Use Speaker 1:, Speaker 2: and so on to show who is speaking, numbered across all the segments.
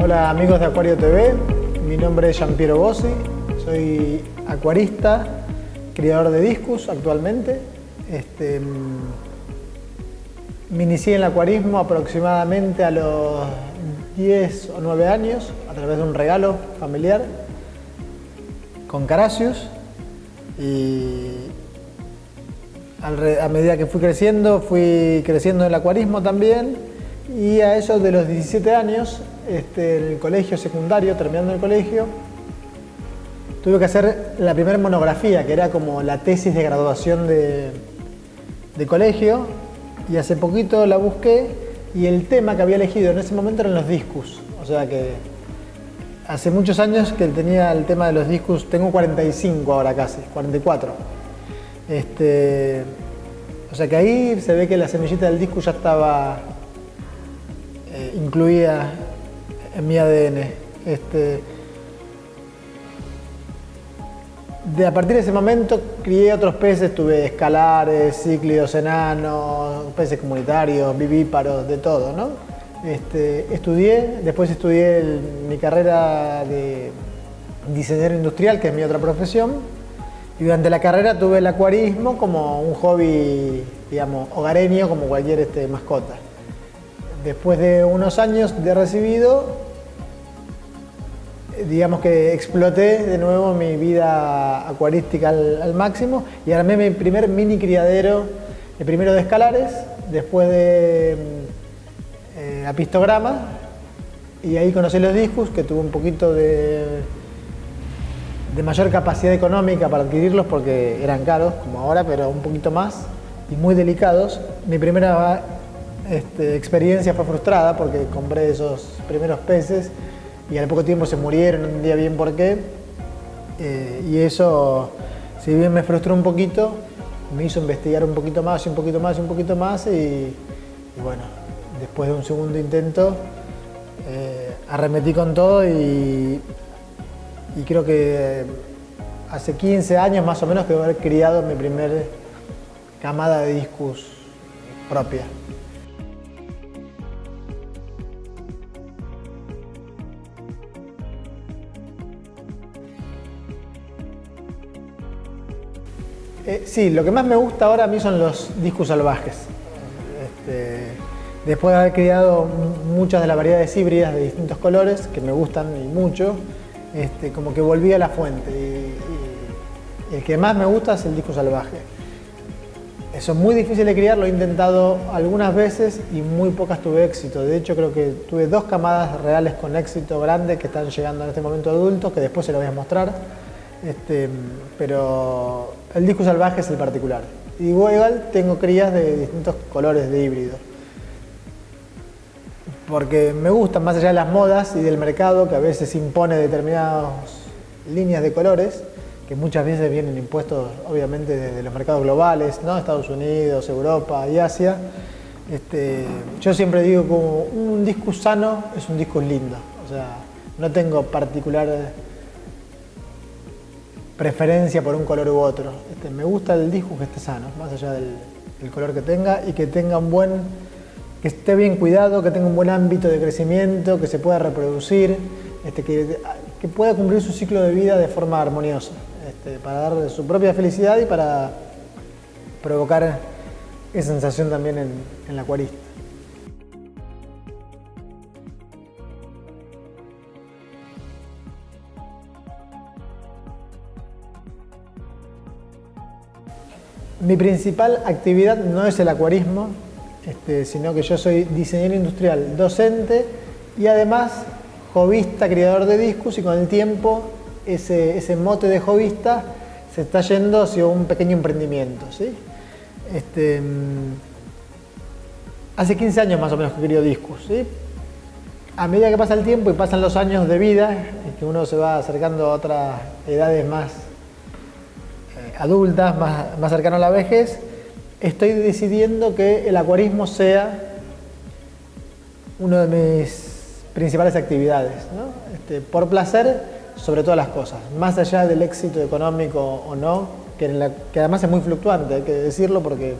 Speaker 1: Hola amigos de Acuario TV, mi nombre es Giampiero Bossi, soy acuarista, criador de discus actualmente. Me inicié en el acuarismo aproximadamente a los 10 o 9 años a través de un regalo familiar con Carassius, y a medida que fui creciendo en el acuarismo también, y a eso de los 17 años, en el colegio secundario, terminando el colegio, tuve que hacer la primera monografía, que era como la tesis de graduación de colegio, y hace poquito la busqué, y el tema que había elegido en ese momento eran los discus. O sea que hace muchos años que tenía el tema de los discus, tengo 45 ahora casi, 44. O sea que ahí se ve que la semillita del discus ya estaba incluida en mi ADN. A partir de ese momento crié otros peces, tuve escalares, cíclidos, enanos, peces comunitarios, vivíparos, de todo, ¿no? Después estudié mi carrera de diseñador industrial, que es mi otra profesión, y durante la carrera tuve el acuarismo como un hobby, digamos, hogareño, como cualquier mascota. Después de unos años de recibido, digamos que exploté de nuevo mi vida acuarística al máximo y armé mi primer mini criadero, el primero de escalares, después de apistograma, y ahí conocí los discus, que tuve un poquito de mayor capacidad económica para adquirirlos porque eran caros, como ahora, pero un poquito más y muy delicados. Mi primera experiencia fue frustrada porque compré esos primeros peces y al poco tiempo se murieron, no entendía bien por qué, y eso, si bien me frustró un poquito, me hizo investigar un poquito más y un poquito más y un poquito más, y bueno, después de un segundo intento arremetí con todo, y creo que hace 15 años más o menos que haber criado mi primer camada de discus propia. Sí, lo que más me gusta ahora a mí son los discus salvajes. Después de haber criado muchas de las variedades híbridas de distintos colores, que me gustan y mucho, como que volví a la fuente. Y el que más me gusta es el discus salvaje. Eso es muy difícil de criar, lo he intentado algunas veces y muy pocas tuve éxito. De hecho, creo que tuve 2 camadas reales con éxito grande que están llegando en este momento adultos, que después se los voy a mostrar. Pero el discus salvaje es el particular. Y igual tengo crías de distintos colores de híbrido, porque me gustan, más allá de las modas y del mercado que a veces impone determinadas líneas de colores, que muchas veces vienen impuestos obviamente desde los mercados globales, ¿no? Estados Unidos, Europa y Asia. Yo siempre digo que un discus sano es un discus lindo. O sea, no tengo particular preferencia por un color u otro. Me gusta el discus que esté sano, más allá del color que tenga, y que tenga que esté bien cuidado, que tenga un buen ámbito de crecimiento, que se pueda reproducir, que pueda cumplir su ciclo de vida de forma armoniosa, para dar su propia felicidad y para provocar esa sensación también en el acuarista. Mi principal actividad no es el acuarismo, sino que yo soy diseñador industrial, docente y además hobbyista, criador de discus, y con el tiempo ese mote de hobbyista se está yendo hacia un pequeño emprendimiento, ¿sí? Hace 15 años más o menos que crío discus, ¿sí? A medida que pasa el tiempo y pasan los años de vida, que uno se va acercando a otras edades más adultas, más cercano a la vejez, estoy decidiendo que el acuarismo sea una de mis principales actividades, ¿no? Por placer sobre todas las cosas, más allá del éxito económico o no, que además es muy fluctuante, hay que decirlo, porque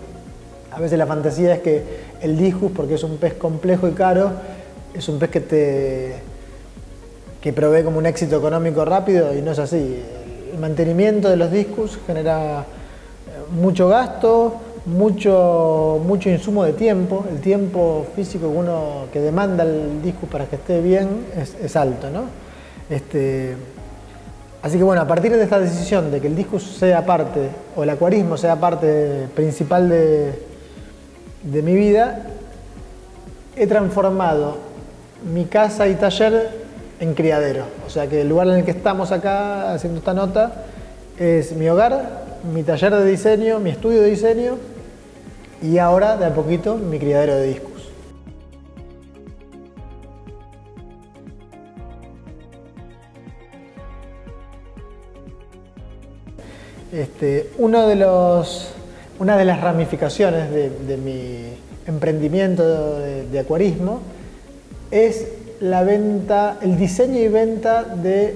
Speaker 1: a veces la fantasía es que el discus, porque es un pez complejo y caro, es un pez que que provee como un éxito económico rápido, y no es así. El mantenimiento de los discos genera mucho gasto, mucho insumo de tiempo. El tiempo físico que demanda el disco para que esté bien es alto, ¿no? Así que bueno, a partir de esta decisión de que el discus sea parte, o el acuarismo sea parte principal de mi vida, he transformado mi casa y taller en criadero. O sea que el lugar en el que estamos acá haciendo esta nota es mi hogar, mi taller de diseño, mi estudio de diseño y ahora, de a poquito, mi criadero de discos. Una de las ramificaciones de mi emprendimiento de acuarismo es el diseño y venta de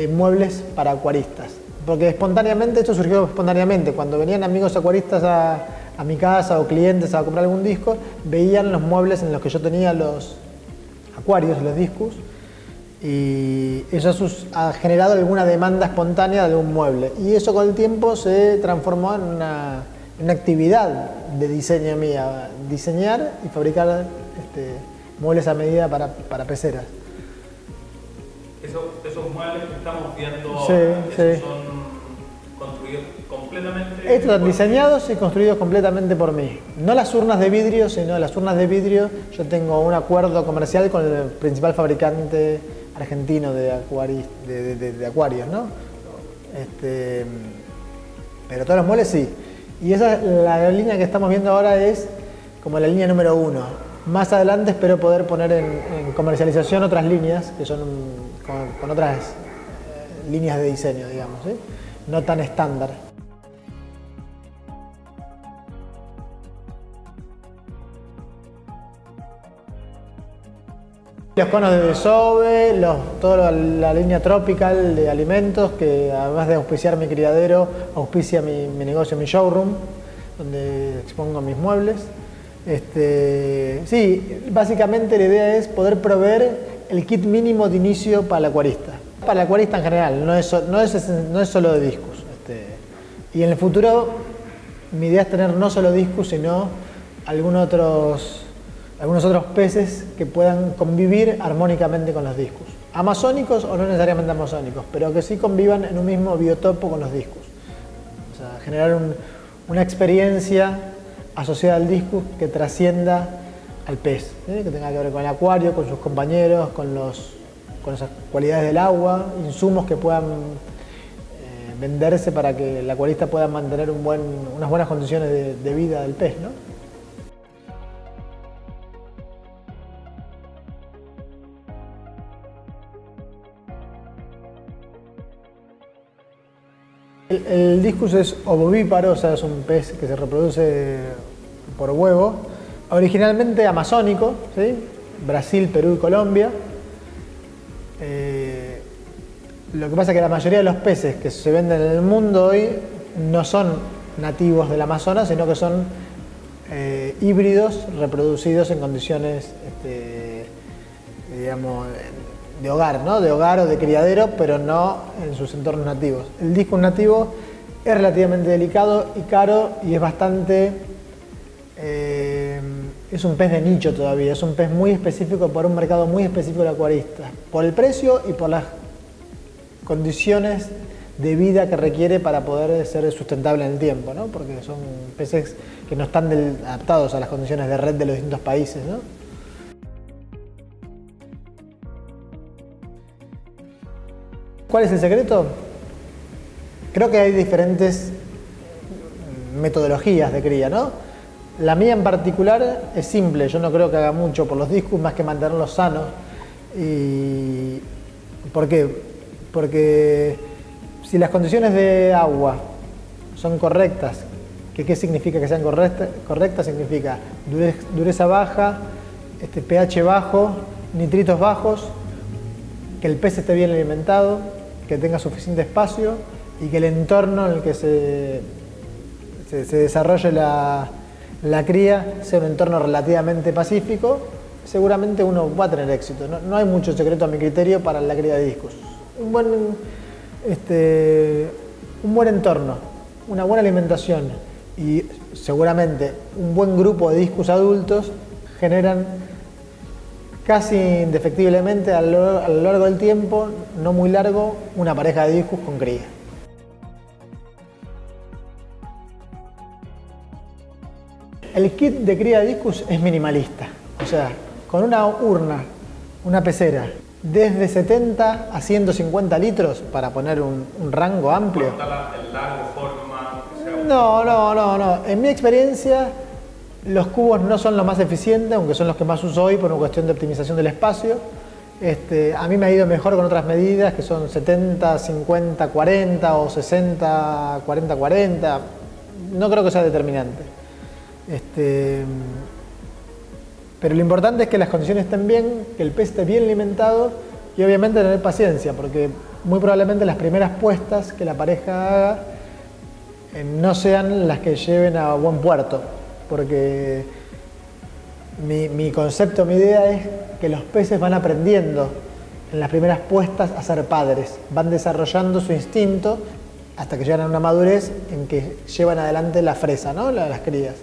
Speaker 1: muebles para acuaristas. Porque esto surgió espontáneamente. Cuando venían amigos acuaristas a mi casa o clientes a comprar algún disco, veían los muebles en los que yo tenía los acuarios, los discos, y eso ha generado alguna demanda espontánea de algún mueble. Y eso con el tiempo se transformó en una actividad de diseño mía, diseñar y fabricar muebles a medida para peceras.
Speaker 2: Esos muebles que estamos viendo son construidos completamente...
Speaker 1: Están diseñados y construidos completamente por mí. No las urnas de vidrio, sino las urnas de vidrio. Yo tengo un acuerdo comercial con el principal fabricante argentino de acuarios, ¿no? Pero todos los muebles sí. Y la línea que estamos viendo ahora es como la línea número 1. Más adelante espero poder poner en comercialización otras líneas, que son con otras líneas de diseño, digamos, ¿sí? No tan estándar. Los conos de desove, toda la línea tropical de alimentos, que además de auspiciar mi criadero, auspicia mi negocio, mi showroom, donde expongo mis muebles. Sí, básicamente la idea es poder proveer el kit mínimo de inicio para el acuarista. Para el acuarista en general, no es solo de discos. Y en el futuro mi idea es tener no solo discos, sino algunos otros peces que puedan convivir armónicamente con los discos. Amazónicos o no necesariamente amazónicos, pero que sí convivan en un mismo biotopo con los discos. O sea, generar una experiencia asociada al discus que trascienda al pez, que tenga que ver con el acuario, con sus compañeros, con esas cualidades del agua, insumos que puedan venderse para que el acuarista pueda mantener unas buenas condiciones de vida del pez, ¿no? El discus es ovovíparo, o sea, es un pez que se reproduce por huevo, originalmente amazónico, ¿sí? Brasil, Perú y Colombia. Lo que pasa es que la mayoría de los peces que se venden en el mundo hoy no son nativos del Amazonas, sino que son híbridos reproducidos en condiciones, digamos, de hogar, ¿no? De hogar o de criadero, pero no en sus entornos nativos. El discus nativo es relativamente delicado y caro y es bastante... es un pez de nicho todavía, es un pez muy específico para un mercado muy específico del acuarista, por el precio y por las condiciones de vida que requiere para poder ser sustentable en el tiempo, ¿no? Porque son peces que no están adaptados a las condiciones de red de los distintos países, ¿no? ¿Cuál es el secreto? Creo que hay diferentes metodologías de cría, ¿no? La mía en particular es simple, yo no creo que haga mucho por los discus más que mantenerlos sanos. ¿Por qué? Porque si las condiciones de agua son correctas, ¿qué significa que sean correctas? Significa dureza baja, pH bajo, nitritos bajos, que el pez esté bien alimentado, que tenga suficiente espacio y que el entorno en el que se desarrolle la cría sea un entorno relativamente pacífico seguramente uno va a tener éxito. No hay mucho secreto a mi criterio para la cría de discus. Un buen entorno, una buena alimentación y seguramente un buen grupo de discus adultos generan casi indefectiblemente a lo largo del tiempo, no muy largo, una pareja de discus con cría. El kit de cría de discus es minimalista, o sea, con una urna, una pecera, desde 70 a 150 litros, para poner un rango amplio.
Speaker 2: ¿El largo, forma?
Speaker 1: No. En mi experiencia, los cubos no son los más eficientes, aunque son los que más uso hoy por una cuestión de optimización del espacio. A mí me ha ido mejor con otras medidas, que son 70, 50, 40 o 60, 40, 40. No creo que sea determinante. Pero lo importante es que las condiciones estén bien, que el pez esté bien alimentado y obviamente tener paciencia, porque muy probablemente las primeras puestas que la pareja haga no sean las que lleven a buen puerto, porque mi concepto, mi idea es que los peces van aprendiendo en las primeras puestas a ser padres, van desarrollando su instinto hasta que llegan a una madurez en que llevan adelante la fresa, ¿no? Las crías.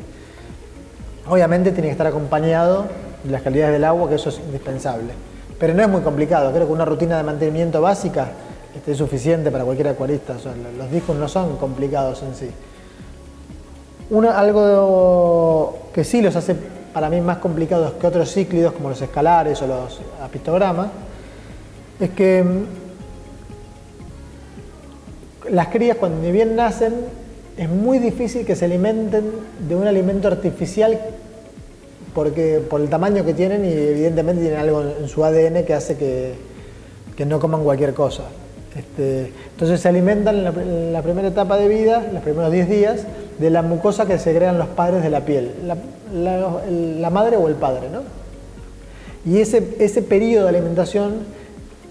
Speaker 1: Obviamente tiene que estar acompañado de las calidades del agua, que eso es indispensable. Pero no es muy complicado, creo que una rutina de mantenimiento básica es suficiente para cualquier acuarista. O sea, los discos no son complicados en sí. Algo que sí los hace para mí más complicados que otros cíclidos, como los escalares o los apistogramas, es que las crías, cuando ni bien nacen, es muy difícil que se alimenten de un alimento artificial por el tamaño que tienen, y evidentemente tienen algo en su ADN que hace que no coman cualquier cosa. Entonces se alimentan en la primera etapa de vida, los primeros 10 días, de la mucosa que segregan los padres de la piel, la madre o el padre, ¿no? Y ese periodo de alimentación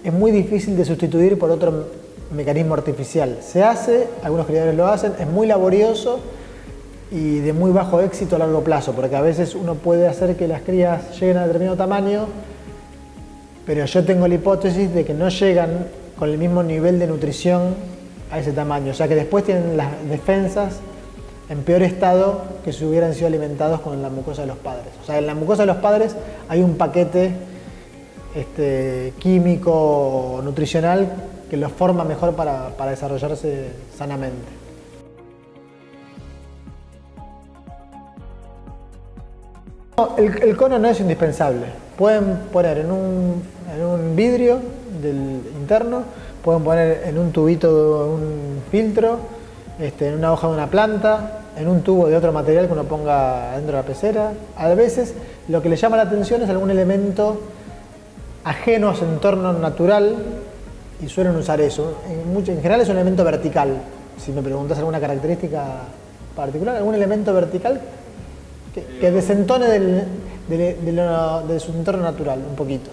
Speaker 1: es muy difícil de sustituir por otro mecanismo artificial. Se hace, algunos criadores lo hacen, es muy laborioso y de muy bajo éxito a largo plazo, porque a veces uno puede hacer que las crías lleguen a determinado tamaño, pero yo tengo la hipótesis de que no llegan con el mismo nivel de nutrición a ese tamaño, o sea que después tienen las defensas en peor estado que si hubieran sido alimentados con la mucosa de los padres. O sea, en la mucosa de los padres hay un paquete químico, nutricional, que los forma mejor para desarrollarse sanamente. El cono no es indispensable. Pueden poner en un vidrio del interno, pueden poner en un tubito, un filtro, en una hoja de una planta, en un tubo de otro material que uno ponga dentro de la pecera. A veces lo que le llama la atención es algún elemento ajeno a su entorno natural, y suelen usar eso. En general es un elemento vertical. Si me preguntas alguna característica particular, algún elemento vertical que desentone de su entorno natural un poquito.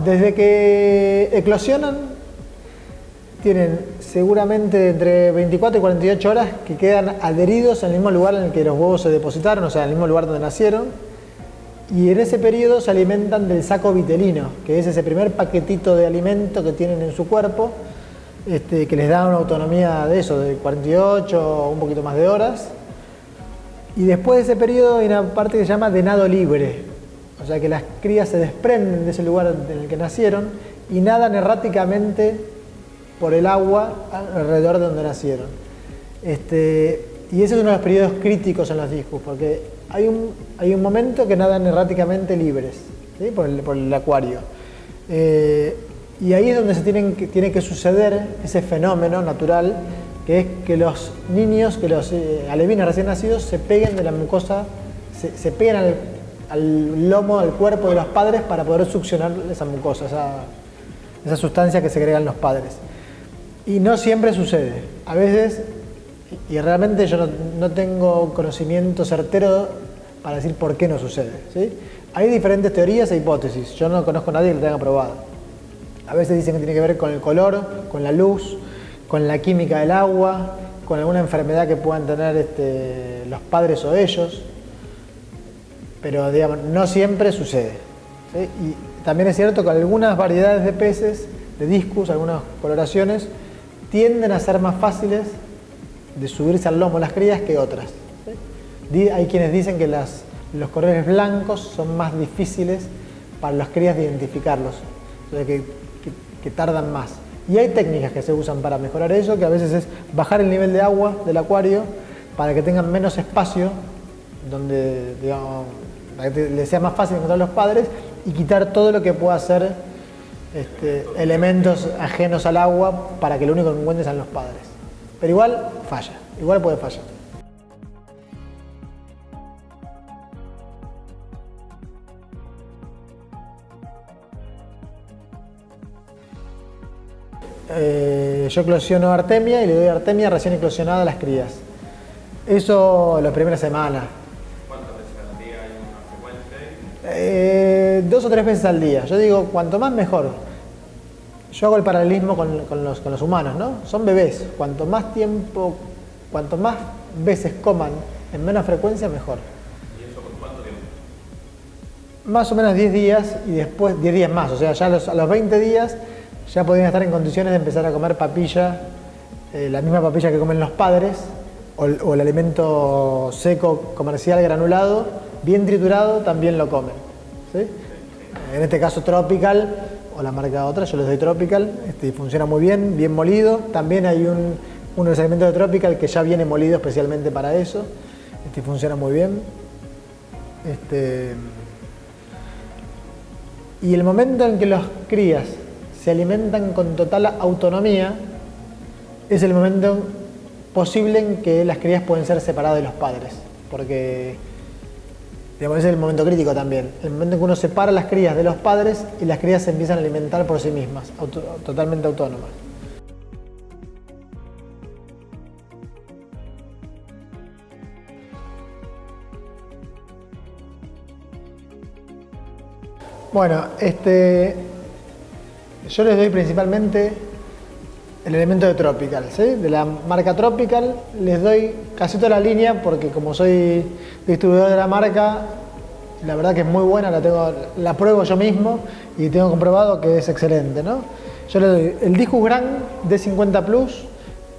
Speaker 1: Desde que eclosionan, tienen seguramente entre 24 y 48 horas que quedan adheridos en el mismo lugar en el que los huevos se depositaron, o sea, en el mismo lugar donde nacieron, y en ese periodo se alimentan del saco vitelino, que es ese primer paquetito de alimento que tienen en su cuerpo, que les da una autonomía de eso, de 48 o un poquito más de horas. Y después de ese periodo hay una parte que se llama de nado libre, o sea que las crías se desprenden de ese lugar en el que nacieron y nadan erráticamente por el agua alrededor de donde nacieron. Y ese es uno de los periodos críticos en los discus, porque hay un momento que nadan erráticamente libres, ¿sí? por el acuario. Y ahí es donde tiene que suceder ese fenómeno natural, que es que los niños, que los alevines recién nacidos se peguen de la mucosa, se peguen al lomo, al cuerpo de los padres para poder succionar esa mucosa, esa sustancia que segregan los padres. Y no siempre sucede. A veces, y realmente yo no tengo conocimiento certero para decir por qué no sucede, ¿sí? Hay diferentes teorías e hipótesis. Yo no conozco a nadie que lo tenga probado. A veces dicen que tiene que ver con el color, con la luz, con la química del agua, con alguna enfermedad que puedan tener los padres o ellos, pero digamos, no siempre sucede, ¿sí? Y también es cierto que algunas variedades de peces, de discus, algunas coloraciones, tienden a ser más fáciles de subirse al lomo las crías que otras, ¿sí? Hay quienes dicen que los colores blancos son más difíciles para las crías de identificarlos, o sea que tardan más. Y hay técnicas que se usan para mejorar eso, que a veces es bajar el nivel de agua del acuario para que tengan menos espacio, donde, digamos, para que les sea más fácil encontrar los padres y quitar todo lo que pueda ser elementos ajenos al agua para que lo único que encuentres sean los padres. Pero igual falla, igual puede fallar. Yo eclosiono artemia y le doy artemia recién eclosionada a las crías. Eso la primera semana.
Speaker 2: ¿Cuántas veces al día hay una frecuencia?
Speaker 1: 2 o 3 veces al día. Yo digo, cuanto más mejor. Yo hago el paralelismo con los humanos, ¿no? Son bebés. Cuanto más tiempo, cuanto más veces coman en menos frecuencia, mejor.
Speaker 2: ¿Y eso por cuánto tiempo?
Speaker 1: Más o menos 10 días y después 10 días más. O sea, ya a los 20 días ya podrían estar en condiciones de empezar a comer papilla, la misma papilla que comen los padres, o el alimento seco comercial granulado, bien triturado, también lo comen, ¿sí? En este caso Tropical, o la marca otra, yo les doy Tropical, funciona muy bien, bien molido. También hay uno de los alimentos de Tropical que ya viene molido especialmente para eso, funciona muy bien. Y el momento en que los crías se alimentan con total autonomía, es el momento posible en que las crías pueden ser separadas de los padres, porque digamos, ese es el momento crítico también, el momento en que uno separa a las crías de los padres y las crías se empiezan a alimentar por sí mismas, totalmente autónomas. Bueno, yo les doy principalmente el elemento de Tropical, ¿sí? De la marca Tropical les doy casi toda la línea porque como soy distribuidor de la marca, la verdad que es muy buena, la pruebo yo mismo y tengo comprobado que es excelente, ¿no? Yo le doy el Discus Gran D50 Plus,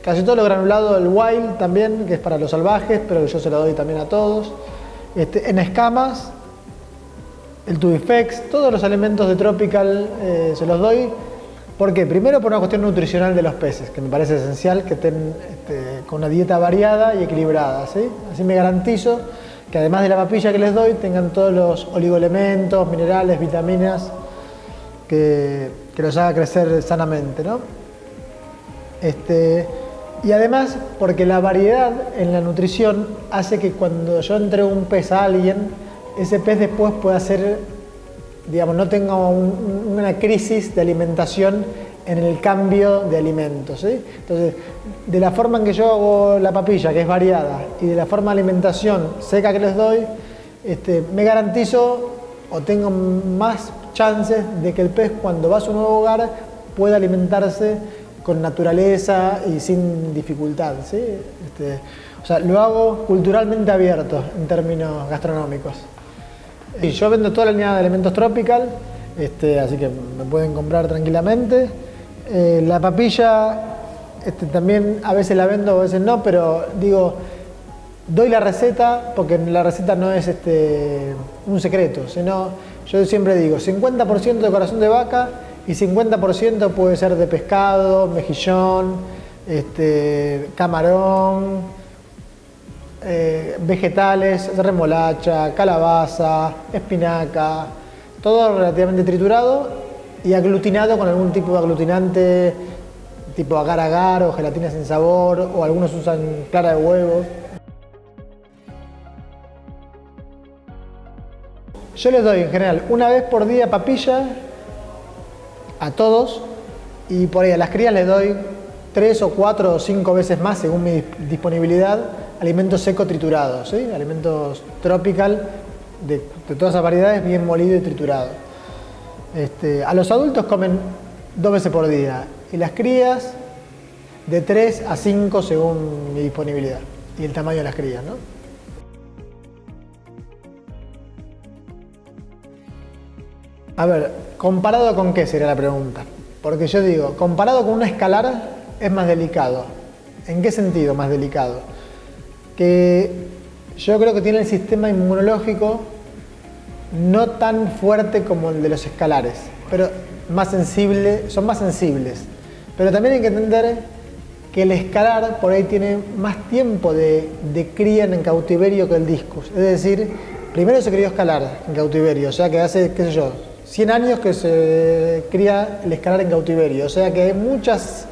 Speaker 1: casi todo lo granulado, el Wild también, que es para los salvajes, pero yo se lo doy también a todos. En escamas, el Tubifex, todos los alimentos de Tropical se los doy. ¿Por qué? Primero por una cuestión nutricional de los peces, que me parece esencial que estén con una dieta variada y equilibrada, ¿sí? Así me garantizo que además de la papilla que les doy, tengan todos los oligoelementos, minerales, vitaminas, que los haga crecer sanamente, ¿no? Y además porque la variedad en la nutrición hace que cuando yo entrego un pez a alguien, ese pez después pueda ser, digamos, no tenga una crisis de alimentación en el cambio de alimentos, ¿sí? Entonces, de la forma en que yo hago la papilla, que es variada, y de la forma de alimentación seca que les doy, me garantizo o tengo más chances de que el pez cuando va a su nuevo hogar pueda alimentarse con naturaleza y sin dificultad, ¿sí? O sea, lo hago culturalmente abierto en términos gastronómicos. Y yo vendo toda la línea de alimentos Tropical, así que me pueden comprar tranquilamente. La papilla también a veces la vendo, a veces no, pero digo, doy la receta porque la receta no es un secreto, sino yo siempre digo 50% de corazón de vaca y 50% puede ser de pescado, mejillón, camarón, vegetales, remolacha, calabaza, espinaca, todo relativamente triturado y aglutinado con algún tipo de aglutinante tipo agar agar o gelatina sin sabor, o algunos usan clara de huevo. Yo les doy en general una vez por día papilla a todos, y por ahí a las crías les doy 3 o 4 o 5 veces más según mi disponibilidad alimentos secos triturados, ¿sí? Alimentos Tropical de todas esas variedades bien molido y triturado. A los adultos comen 2 veces por día. Y las crías de 3 a 5 según mi disponibilidad y el tamaño de las crías, ¿no? A ver, ¿comparado con qué sería la pregunta? Porque yo digo, comparado con una escalar es más delicado. ¿En qué sentido más delicado? Que yo creo que tiene el sistema inmunológico no tan fuerte como el de los escalares, pero más sensible, son más sensibles. Pero también hay que entender que el escalar por ahí tiene más tiempo de cría en cautiverio que el discus. Es decir, primero se crió escalar en cautiverio, o sea que hace, qué sé yo, 100 años que se cría el escalar en cautiverio. O sea que hay muchas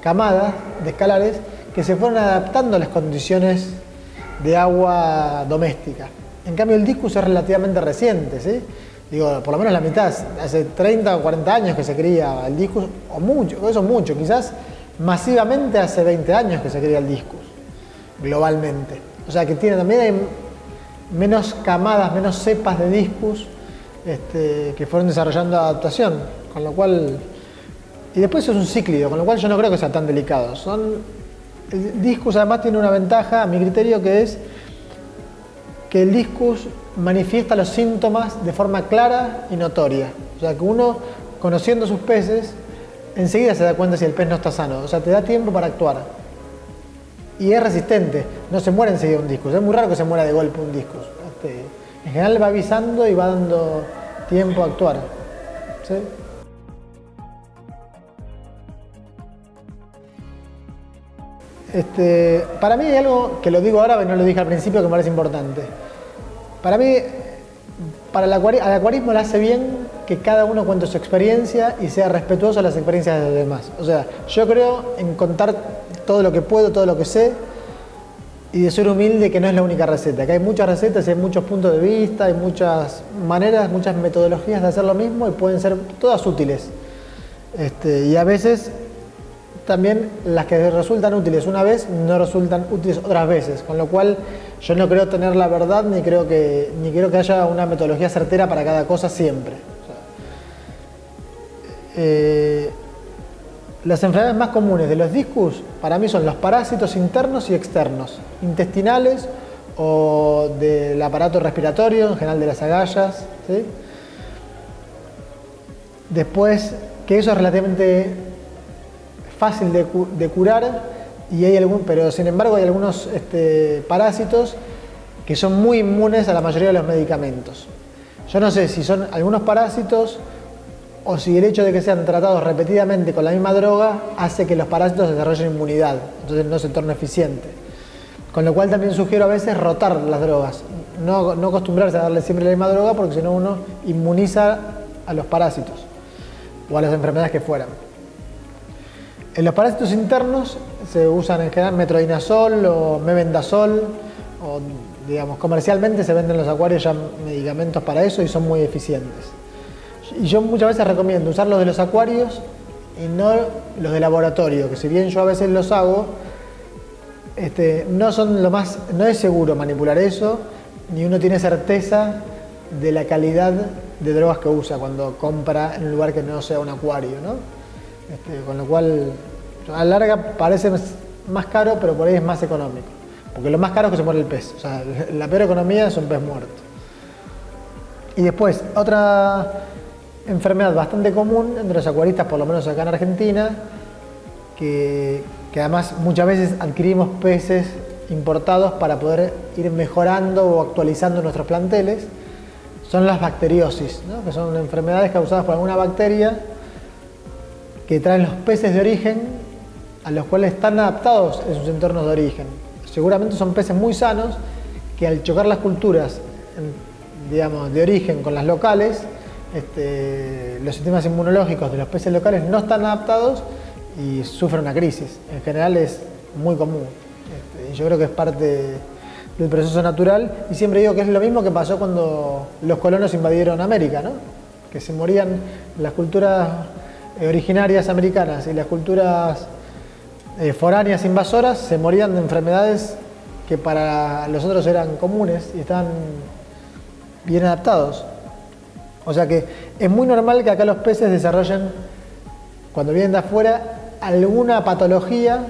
Speaker 1: camadas de escalares que se fueron adaptando a las condiciones de agua doméstica. En cambio el discus es relativamente reciente, ¿sí? Digo, por lo menos la mitad, hace 30 o 40 años que se cría el discus, o mucho, eso mucho, quizás masivamente hace 20 años que se cría el discus, globalmente. O sea que también hay menos camadas, menos cepas de discus que fueron desarrollando adaptación, con lo cual, y después es un cíclido, con lo cual yo no creo que sea tan delicado. El discus además tiene una ventaja, a mi criterio, que es que el discus manifiesta los síntomas de forma clara y notoria. O sea que uno, conociendo sus peces, enseguida se da cuenta si el pez no está sano. O sea, te da tiempo para actuar. Y es resistente, no se muere enseguida un discus. Es muy raro que se muera de golpe un discus. En general va avisando y va dando tiempo a actuar. ¿Sí? Para mí hay algo que lo digo ahora, pero no lo dije al principio, que me parece importante. Para mí, al acuarismo le hace bien que cada uno cuente su experiencia y sea respetuoso de las experiencias de los demás. O sea, yo creo en contar todo lo que puedo, todo lo que sé, y de ser humilde, que no es la única receta. Que hay muchas recetas y hay muchos puntos de vista, hay muchas maneras, muchas metodologías de hacer lo mismo y pueden ser todas útiles. Y a veces también las que resultan útiles una vez no resultan útiles otras veces, con lo cual yo no creo tener la verdad ni creo que haya una metodología certera para cada cosa siempre. Las enfermedades más comunes de los discus para mí son los parásitos internos y externos, intestinales o del aparato respiratorio, en general de las agallas, ¿sí? Después, que eso es relativamente fácil de curar, pero sin embargo hay algunos parásitos que son muy inmunes a la mayoría de los medicamentos. Yo no sé si son algunos parásitos o si el hecho de que sean tratados repetidamente con la misma droga hace que los parásitos desarrollen inmunidad, entonces no se torne eficiente. Con lo cual también sugiero a veces rotar las drogas, no acostumbrarse a darle siempre la misma droga, porque si no uno inmuniza a los parásitos o a las enfermedades que fueran. En los parásitos internos se usan en general metronidazol o mebendazol, o digamos comercialmente se venden en los acuarios ya medicamentos para eso y son muy eficientes. Y yo muchas veces recomiendo usar los de los acuarios y no los de laboratorio, que si bien yo a veces los hago, no es seguro manipular eso, ni uno tiene certeza de la calidad de drogas que usa cuando compra en un lugar que no sea un acuario, ¿no? Con lo cual, a la larga parece más caro, pero por ahí es más económico. Porque lo más caro es que se muere el pez. O sea, la peor economía es un pez muerto. Y después, otra enfermedad bastante común entre los acuaristas, por lo menos acá en Argentina, que además muchas veces adquirimos peces importados para poder ir mejorando o actualizando nuestros planteles, son las bacteriosis, ¿no? Que son enfermedades causadas por alguna bacteria que traen los peces de origen a los cuales están adaptados en sus entornos de origen. Seguramente son peces muy sanos que al chocar las culturas, digamos, de origen con las locales, los sistemas inmunológicos de los peces locales no están adaptados y sufren una crisis. En general es muy común. Y yo creo que es parte del proceso natural, y siempre digo que es lo mismo que pasó cuando los colonos invadieron América, ¿no? Que se morían las culturas originarias americanas y las culturas foráneas invasoras, se morían de enfermedades que para los otros eran comunes y estaban bien adaptados. O sea que es muy normal que acá los peces desarrollen cuando vienen de afuera, alguna patología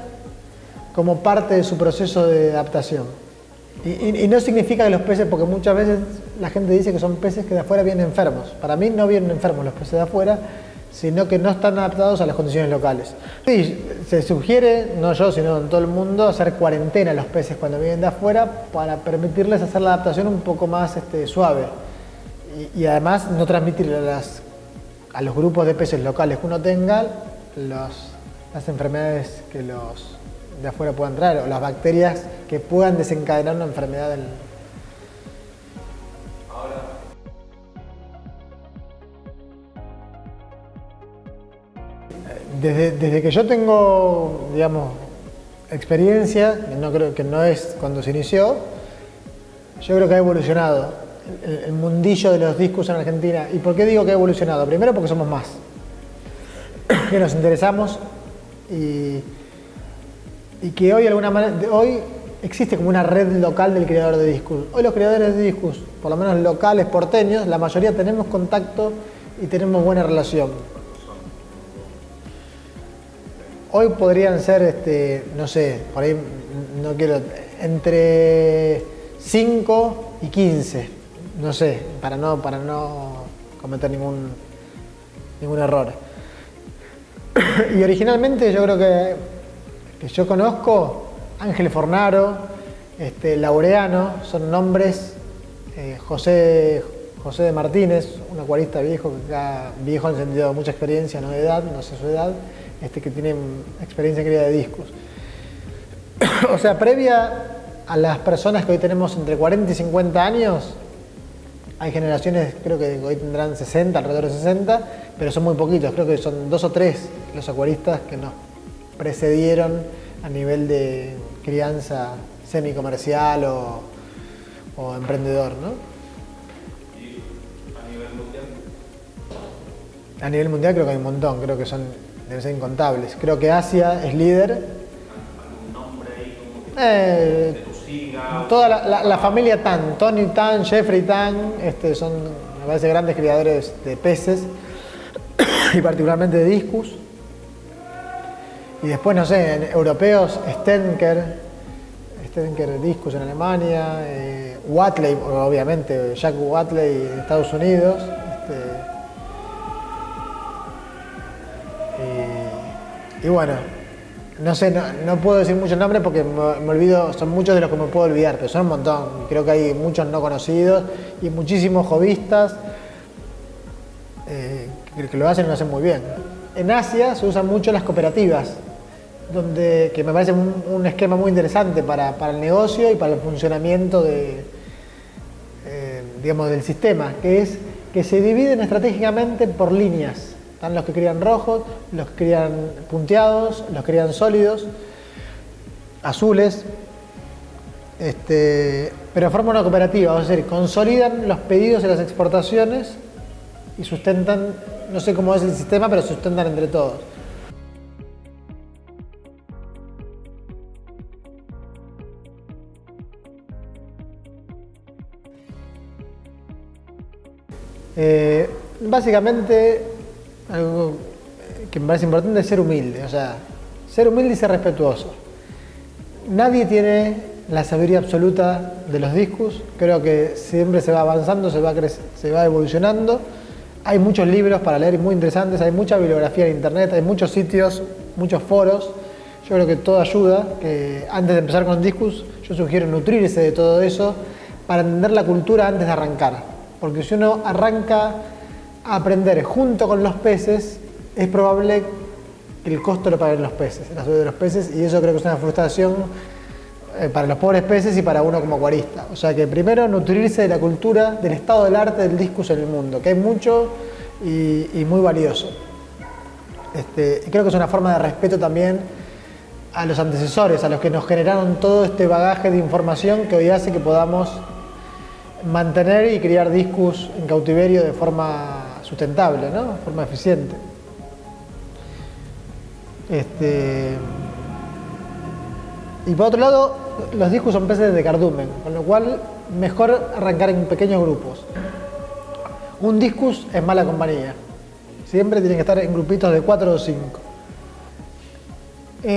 Speaker 1: como parte de su proceso de adaptación. Y no significa que los peces, porque muchas veces la gente dice que son peces que de afuera vienen enfermos. Para mí no vienen enfermos los peces de afuera, sino que no están adaptados a las condiciones locales. Sí, se sugiere, no yo, sino en todo el mundo, hacer cuarentena a los peces cuando vienen de afuera para permitirles hacer la adaptación un poco más suave. Y además no transmitirle a los grupos de peces locales que uno tenga las enfermedades que los de afuera puedan traer, o las bacterias que puedan desencadenar una enfermedad del... Desde que yo tengo, digamos, experiencia, que no es cuando se inició, yo creo que ha evolucionado el mundillo de los discus en Argentina. ¿Y por qué digo que ha evolucionado? Primero porque somos más, que nos interesamos y que hoy, de alguna manera, hoy existe como una red local del criador de discus. Hoy los criadores de discus, por lo menos locales, porteños, la mayoría tenemos contacto y tenemos buena relación. Hoy podrían ser, no sé, por ahí no quiero, entre 5 y 15, no sé, para no cometer ningún error. Y originalmente yo creo que yo conozco, Ángel Fornaro, Laureano, son nombres, José de Martínez, un acuarista viejo, viejo en el sentido de mucha experiencia, no de edad, no sé su edad, que tiene experiencia en cría de discus. O sea, previa a las personas que hoy tenemos entre 40 y 50 años, hay generaciones, creo que hoy tendrán 60, alrededor de 60, pero son muy poquitos, creo que son 2 o 3 los acuaristas que nos precedieron a nivel de crianza semicomercial o emprendedor, ¿no?
Speaker 2: ¿Y a nivel mundial?
Speaker 1: A nivel mundial creo que hay un montón, creo que deben ser incontables. Creo que Asia es líder.
Speaker 2: ¿Algún nombre ahí como que
Speaker 1: toda la familia Tan, Tony Tan, Jeffrey Tan, son, me parece, grandes criadores de peces y particularmente de discus. Y después, no sé, europeos, Stenker Discus en Alemania, Watley, obviamente, Jack Watley en Estados Unidos. Y bueno, no sé, no puedo decir muchos nombres porque me olvido, son muchos de los que me puedo olvidar, pero son un montón. Creo que hay muchos no conocidos y muchísimos hobbyistas que lo hacen y lo hacen muy bien. En Asia se usan mucho las cooperativas, que me parece un esquema muy interesante para el negocio y para el funcionamiento digamos, del sistema, que es que se dividen estratégicamente por líneas. Están los que crían rojos, los que crían punteados, los que crían sólidos, azules, pero forman una cooperativa, es decir, consolidan los pedidos y las exportaciones y sustentan, no sé cómo es el sistema, pero sustentan entre todos. Básicamente, algo que me parece importante es ser humilde, o sea, ser humilde y ser respetuoso. Nadie tiene la sabiduría absoluta de los discus, creo que siempre se va avanzando, se va evolucionando. Hay muchos libros para leer muy interesantes, hay mucha bibliografía en internet, hay muchos sitios, muchos foros. Yo creo que todo ayuda, que antes de empezar con discus, yo sugiero nutrirse de todo eso para entender la cultura antes de arrancar. Porque si uno arranca a aprender junto con los peces, es probable que el costo lo paguen los peces, la salud de los peces, y eso creo que es una frustración para los pobres peces y para uno como acuarista. O sea que primero nutrirse de la cultura, del estado del arte del discus en el mundo, que hay mucho y muy valioso. Creo que es una forma de respeto también a los antecesores, a los que nos generaron todo este bagaje de información que hoy hace que podamos mantener y criar discus en cautiverio de forma sustentable, ¿no? De forma eficiente. Y por otro lado, los discus son peces de cardumen, con lo cual mejor arrancar en pequeños grupos. Un discus es mala compañía. Siempre tienen que estar en grupitos de 4 o 5.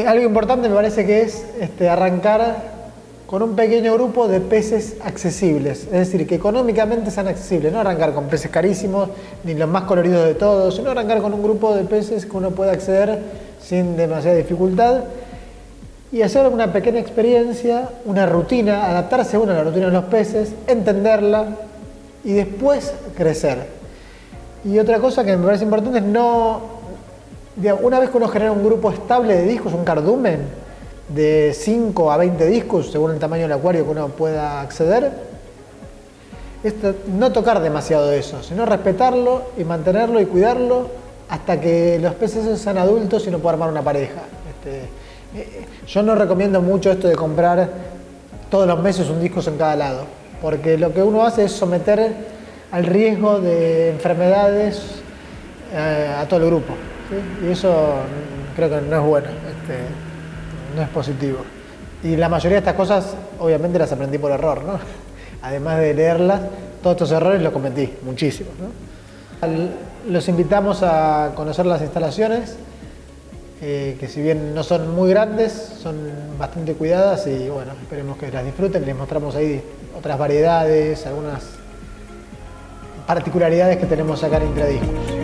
Speaker 1: Algo importante me parece que es arrancar con un pequeño grupo de peces accesibles, es decir, que económicamente sean accesibles, no arrancar con peces carísimos ni los más coloridos de todos, sino arrancar con un grupo de peces que uno pueda acceder sin demasiada dificultad y hacer una pequeña experiencia, una rutina, adaptarse uno a la rutina de los peces, entenderla y después crecer. Y otra cosa que me parece importante es una vez que uno genera un grupo estable de discos, un cardumen, de 5 a 20 discos, según el tamaño del acuario que uno pueda acceder, no tocar demasiado eso, sino respetarlo y mantenerlo y cuidarlo hasta que los peces sean adultos y uno pueda armar una pareja. Yo no recomiendo mucho esto de comprar todos los meses un disco en cada lado, porque lo que uno hace es someter al riesgo de enfermedades a todo el grupo, ¿sí? Y eso creo que no es bueno. No es positivo. Y la mayoría de estas cosas, obviamente, las aprendí por error, ¿no? Además de leerlas, todos estos errores los cometí, muchísimos, ¿no? Los invitamos a conocer las instalaciones, que si bien no son muy grandes, son bastante cuidadas y, bueno, esperemos que las disfruten. Les mostramos ahí otras variedades, algunas particularidades que tenemos acá en Intradiscos.